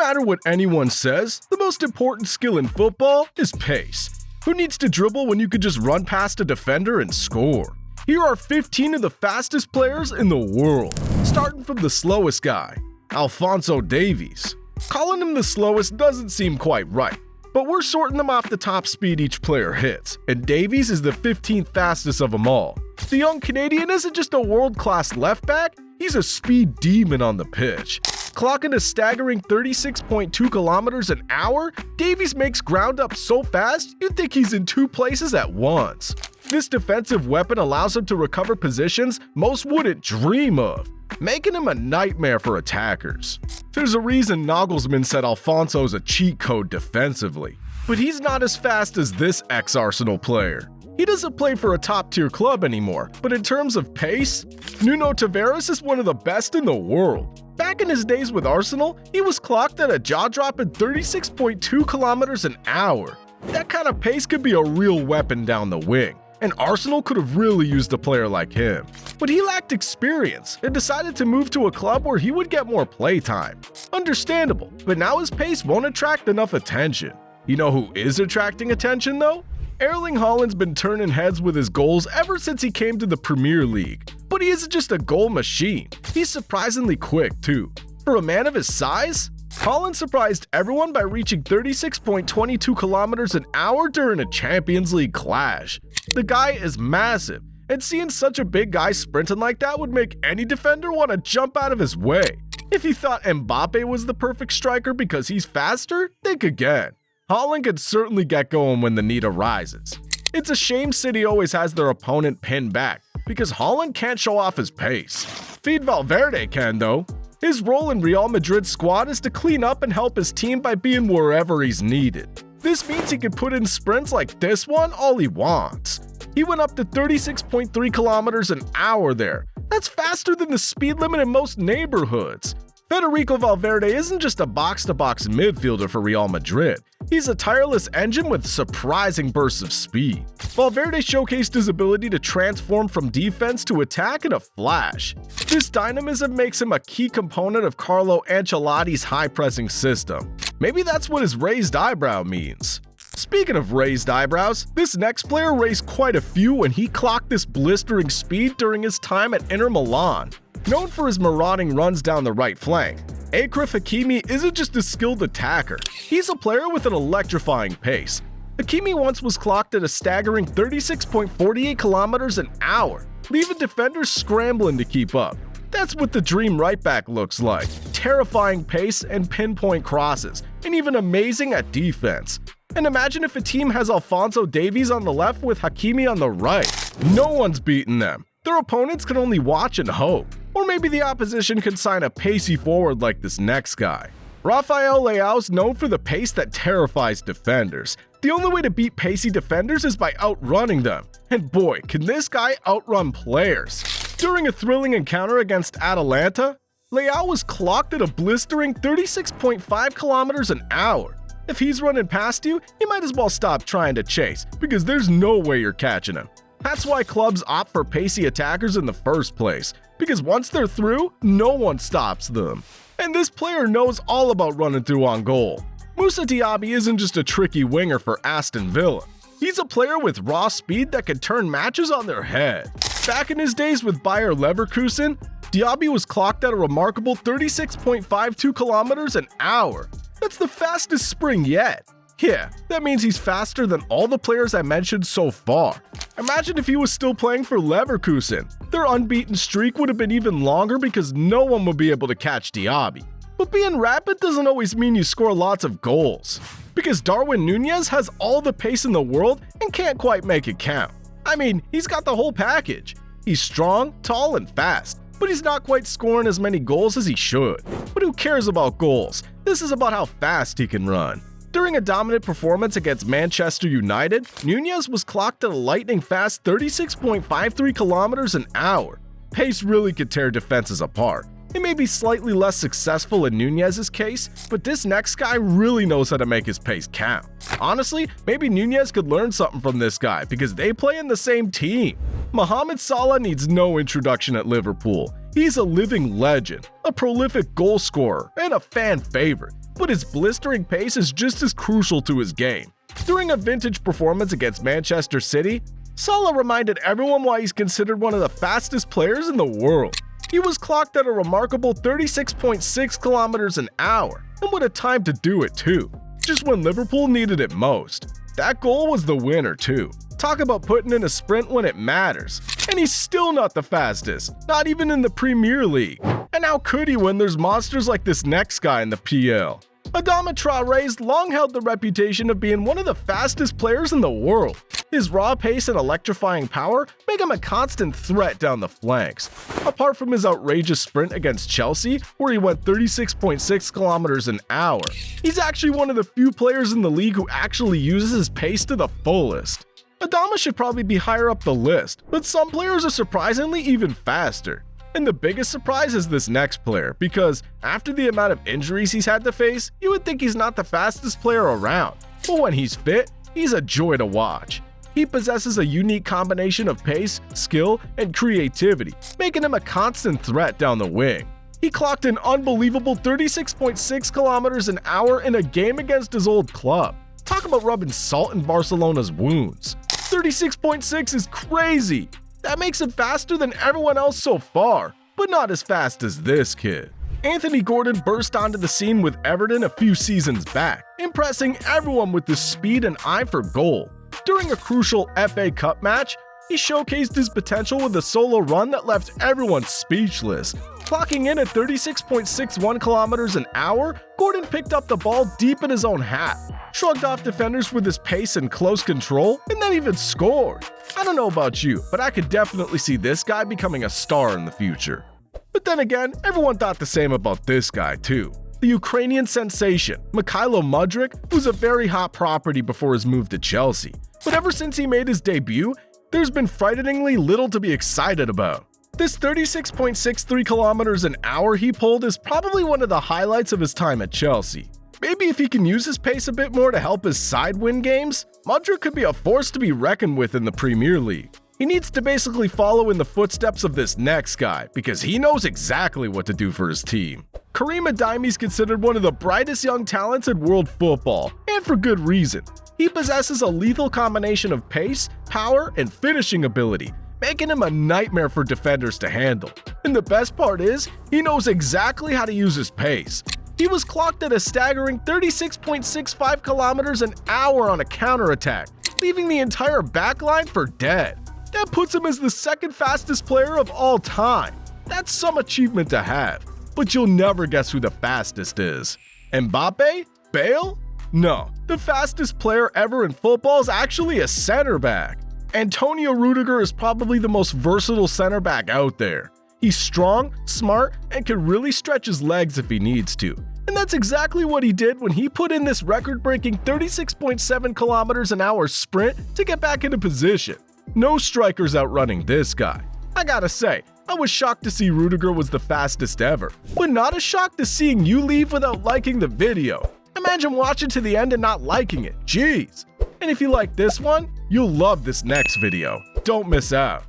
matter what anyone says, the most important skill in football is pace. Who needs to dribble when you could just run past a defender and score? Here are 15 of the fastest players in the world, starting from the slowest guy, Alphonso Davies. Calling him the slowest doesn't seem quite right, but we're sorting them off the top speed each player hits, and Davies is the 15th fastest of them all. The young Canadian isn't just a world-class left back, he's a speed demon on the pitch. Clocking a staggering 36.2 kilometers an hour, Davies makes ground up so fast you'd think he's in two places at once. This defensive weapon allows him to recover positions most wouldn't dream of, making him a nightmare for attackers. There's a reason Nagelsmann said Alphonso's a cheat code defensively, but he's not as fast as this ex-Arsenal player. He doesn't play for a top-tier club anymore, but in terms of pace, Nuno Tavares is one of the best in the world. Back in his days with Arsenal, he was clocked at a jaw-dropping 36.2 kilometers an hour. That kind of pace could be a real weapon down the wing, and Arsenal could have really used a player like him. But he lacked experience and decided to move to a club where he would get more playtime. Understandable, but now his pace won't attract enough attention. You know who is attracting attention though? Erling Haaland's been turning heads with his goals ever since he came to the Premier League. But he isn't just a goal machine, he's surprisingly quick too. For a man of his size, Haaland surprised everyone by reaching 36.22 kilometers an hour during a Champions League clash. The guy is massive, and seeing such a big guy sprinting like that would make any defender want to jump out of his way. If you thought Mbappe was the perfect striker because he's faster, think again. Haaland could certainly get going when the need arises. It's a shame City always has their opponent pinned back, because Haaland can't show off his pace. Feed Valverde can though. His role in Real Madrid's squad is to clean up and help his team by being wherever he's needed. This means he can put in sprints like this one all he wants. He went up to 36.3 kilometers an hour there. That's faster than the speed limit in most neighborhoods. Federico Valverde isn't just a box-to-box midfielder for Real Madrid. He's a tireless engine with surprising bursts of speed. Valverde showcased his ability to transform from defense to attack in a flash. This dynamism makes him a key component of Carlo Ancelotti's high-pressing system. Maybe that's what his raised eyebrow means. Speaking of raised eyebrows, this next player raised quite a few when he clocked this blistering speed during his time at Inter Milan. Known for his marauding runs down the right flank, Achraf Hakimi isn't just a skilled attacker, he's a player with an electrifying pace. Hakimi once was clocked at a staggering 36.48 kilometers an hour, leaving defenders scrambling to keep up. That's what the dream right back looks like, terrifying pace and pinpoint crosses, and even amazing at defense. And imagine if a team has Alphonso Davies on the left with Hakimi on the right. No one's beating them. Their opponents can only watch and hope. Or maybe the opposition can sign a pacey forward like this next guy. Rafael Leao's known for the pace that terrifies defenders. The only way to beat pacey defenders is by outrunning them. And boy, can this guy outrun players. During a thrilling encounter against Atalanta, Leao was clocked at a blistering 36.5 kilometers an hour. If he's running past you, you might as well stop trying to chase, because there's no way you're catching him. That's why clubs opt for pacey attackers in the first place, because once they're through, no one stops them. And this player knows all about running through on goal. Moussa Diaby isn't just a tricky winger for Aston Villa. He's a player with raw speed that can turn matches on their head. Back in his days with Bayer Leverkusen, Diaby was clocked at a remarkable 36.52 kilometers an hour. That's the fastest sprint yet. Yeah, that means he's faster than all the players I mentioned so far. Imagine if he was still playing for Leverkusen. Their unbeaten streak would have been even longer because no one would be able to catch Diaby. But being rapid doesn't always mean you score lots of goals, because Darwin Núñez has all the pace in the world and can't quite make it count. I mean, he's got the whole package. He's strong, tall, and fast, but he's not quite scoring as many goals as he should. But who cares about goals? This is about how fast he can run. During a dominant performance against Manchester United, Núñez was clocked at a lightning-fast 36.53 kilometers an hour. Pace really could tear defenses apart. It may be slightly less successful in Núñez's case, but this next guy really knows how to make his pace count. Honestly, maybe Núñez could learn something from this guy because they play in the same team. Mohamed Salah needs no introduction at Liverpool. He's a living legend, a prolific goal scorer, and a fan favorite. but his blistering pace is just as crucial to his game. During a vintage performance against Manchester City, Salah reminded everyone why he's considered one of the fastest players in the world. He was clocked at a remarkable 36.6 kilometers an hour, and what a time to do it too, just when Liverpool needed it most. That goal was the winner too. Talk about putting in a sprint when it matters. And he's still not the fastest, not even in the Premier League. And how could he when there's monsters like this next guy in the PL? Adama Traore's long held the reputation of being one of the fastest players in the world. His raw pace and electrifying power make him a constant threat down the flanks. Apart from his outrageous sprint against Chelsea, where he went 36.6 kilometers an hour, he's actually one of the few players in the league who actually uses his pace to the fullest. Adama should probably be higher up the list, but some players are surprisingly even faster. And the biggest surprise is this next player, because after the amount of injuries he's had to face, you would think he's not the fastest player around. But when he's fit, he's a joy to watch. He possesses a unique combination of pace, skill, and creativity, making him a constant threat down the wing. He clocked an unbelievable 36.6 kilometers an hour in a game against his old club. Talk about rubbing salt in Barcelona's wounds. 36.6 is crazy. That makes him faster than everyone else so far, but not as fast as this kid. Anthony Gordon burst onto the scene with Everton a few seasons back, impressing everyone with his speed and eye for goal. During a crucial FA Cup match, he showcased his potential with a solo run that left everyone speechless. Clocking in at 36.61 kilometers an hour, Gordon picked up the ball deep in his own half, shrugged off defenders with his pace and close control, and then even scored. I don't know about you, but I could definitely see this guy becoming a star in the future. But then again, everyone thought the same about this guy too. The Ukrainian sensation, Mikhailo Mudryk, was a very hot property before his move to Chelsea. But ever since he made his debut, there's been frighteningly little to be excited about. This 36.63 kilometers an hour he pulled is probably one of the highlights of his time at Chelsea. Maybe if he can use his pace a bit more to help his side win games, Mudryk could be a force to be reckoned with in the Premier League. He needs to basically follow in the footsteps of this next guy, because he knows exactly what to do for his team. Karim Adeyemi is considered one of the brightest young talents in world football, and for good reason. He possesses a lethal combination of pace, power, and finishing ability, making him a nightmare for defenders to handle. And the best part is, he knows exactly how to use his pace. He was clocked at a staggering 36.65 kilometers an hour on a counterattack, leaving the entire backline for dead. That puts him as the second fastest player of all time. That's some achievement to have, but you'll never guess who the fastest is. Mbappe? Bale? No, the fastest player ever in football is actually a center back. Antonio Rudiger is probably the most versatile center back out there. He's strong, smart, and can really stretch his legs if he needs to. And that's exactly what he did when he put in this record-breaking 36.7 kilometers an hour sprint to get back into position. No strikers outrunning this guy. I gotta say, I was shocked to see Rudiger was the fastest ever, but not as shocked as seeing you leave without liking the video. Imagine watching to the end and not liking it, jeez. And if you like this one, you'll love this next video. Don't miss out.